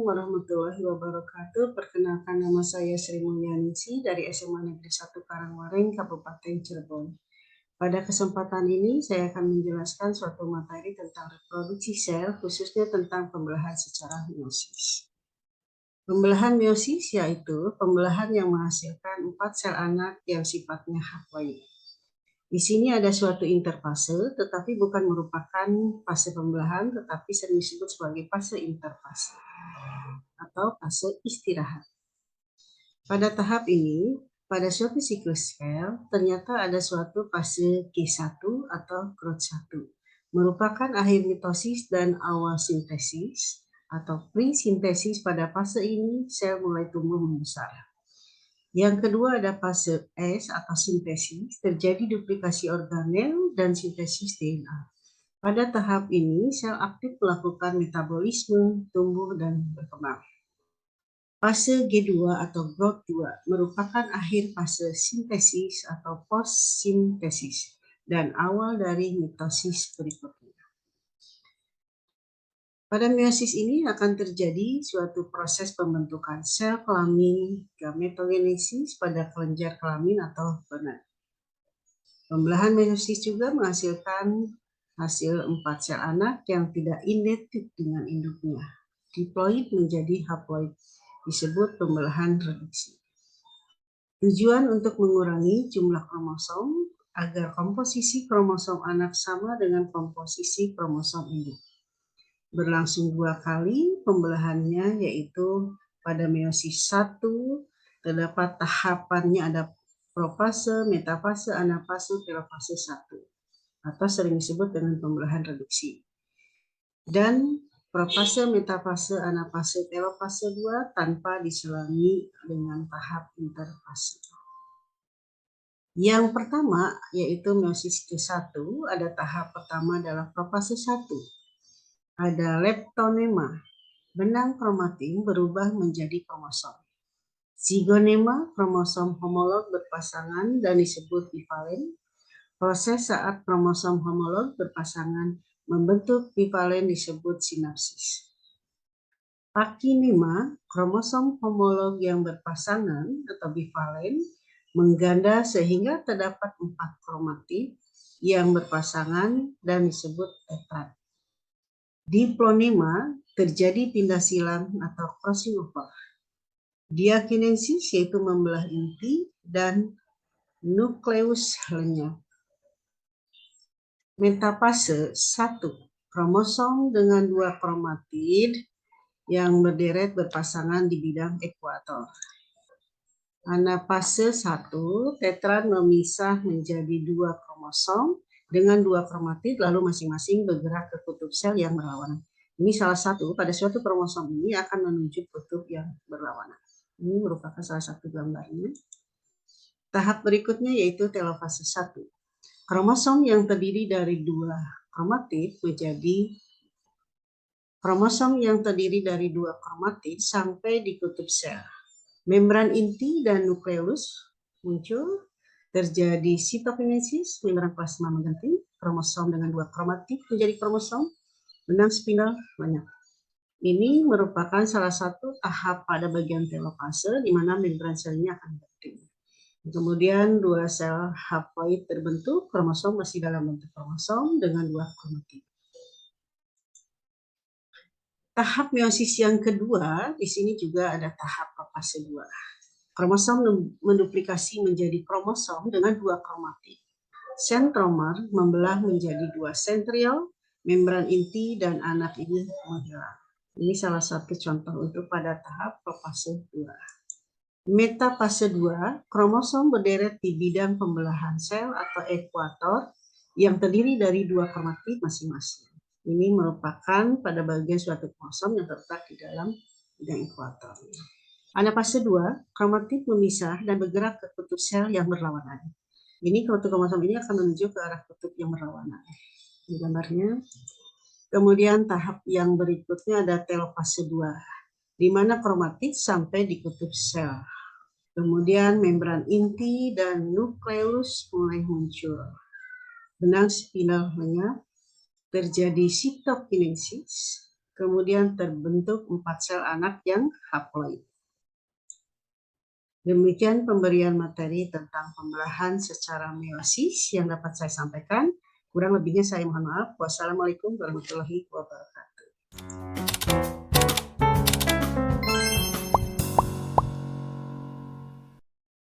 warahmatullahi wabarakatuh. Perkenalkan, nama saya Sri Mulyaningsih dari SMA Negeri 1 Karangwaring, Kabupaten Cirebon. Pada kesempatan ini saya akan menjelaskan suatu materi tentang reproduksi sel, khususnya tentang pembelahan secara meiosis. Pembelahan meiosis yaitu pembelahan yang menghasilkan 4 sel anak yang sifatnya haploid. Di sini ada suatu interfase, tetapi bukan merupakan fase pembelahan, tetapi sering disebut sebagai fase interfase atau fase istirahat. Pada tahap ini, pada suatu siklus sel, ternyata ada suatu fase G1 atau growth 1, merupakan akhir mitosis dan awal sintesis atau pre-sintesis. Pada fase ini, sel mulai tumbuh membesar. Yang kedua ada fase S atau sintesis, terjadi duplikasi organel dan sintesis DNA. Pada tahap ini, sel aktif melakukan metabolisme, tumbuh, dan berkembang. Fase G2 atau growth 2 merupakan akhir fase sintesis atau post-sintesis dan awal dari mitosis berikutnya. Pada meiosis ini akan terjadi suatu proses pembentukan sel kelamin gametogenesis pada kelenjar kelamin atau gonad. Pembelahan meiosis juga menghasilkan hasil 4 sel anak yang tidak identik dengan induknya. Diploid menjadi haploid, disebut pembelahan reduksi. Tujuan untuk mengurangi jumlah kromosom agar komposisi kromosom anak sama dengan komposisi kromosom induk. Berlangsung 2 kali pembelahannya, yaitu pada meiosis 1 terdapat tahapannya ada profase, metafase, anafase, telofase 1 atau sering disebut dengan pembelahan reduksi. Dan profase, metafase, anafase, telofase 2 tanpa diselangi dengan tahap interfase. Yang pertama yaitu meiosis G1, ada tahap pertama adalah profase 1. Ada leptonema, benang kromatin berubah menjadi kromosom. Zigonema, kromosom homolog berpasangan dan disebut bivalen. Proses saat kromosom homolog berpasangan membentuk bivalen disebut sinapsis. Pakinema, kromosom homolog yang berpasangan atau bivalen mengganda sehingga terdapat 4 kromatid yang berpasangan dan disebut tetrad. Diplonema, terjadi pindah silang atau crossing over. Diakinesis yaitu membelah inti dan nukleus lenyap. Metafase 1, kromosom dengan 2 kromatid yang berderet berpasangan di bidang ekuator. Anafase 1, tetrad memisah menjadi 2 kromosom dengan 2 kromatid lalu masing-masing bergerak ke kutub sel yang berlawanan. Ini salah satu, pada suatu kromosom ini akan menuju kutub yang berlawanan. Ini merupakan salah satu gambarnya. Tahap berikutnya yaitu telofase 1. Kromosom yang terdiri dari 2 kromatid menjadi kromosom yang terdiri dari 2 kromatid sampai di kutub sel. Membran inti dan nukleus muncul, terjadi sitokinesis, membran plasma mengganti kromosom dengan 2 kromatid menjadi kromosom, benang spindel banyak. Ini merupakan salah satu tahap pada bagian telofase di mana membran selnya akan berganti. Kemudian 2 sel haploid terbentuk, kromosom masih dalam bentuk kromosom dengan 2 kromatid. Tahap meiosis yang kedua, di sini juga ada tahap fase 2. Kromosom menduplikasi menjadi kromosom dengan 2 kromatid. Sentromer membelah menjadi 2 sentriol, membran inti dan anak ini menghilang. Ini salah satu contoh untuk pada tahap fase 2. Metafase 2, kromosom berderet di bidang pembelahan sel atau ekuator yang terdiri dari 2 kromatid masing-masing. Ini merupakan pada bagian suatu kromosom yang terletak di dalam bidang ekuator. Anafase 2, kromatid memisah dan bergerak ke kutub sel yang berlawanan. Ini kutub kromosom ini akan menuju ke arah kutub yang berlawanan. Ini gambarnya. Kemudian tahap yang berikutnya ada telofase 2, di mana kromatid sampai di kutub sel. Kemudian membran inti dan nukleus mulai muncul. Benang spinal lenyap, terjadi sitokinesis, kemudian terbentuk 4 sel anak yang haploid. Demikian pemberian materi tentang pembelahan secara meiosis yang dapat saya sampaikan. Kurang lebihnya saya mohon maaf. Wassalamualaikum warahmatullahi wabarakatuh.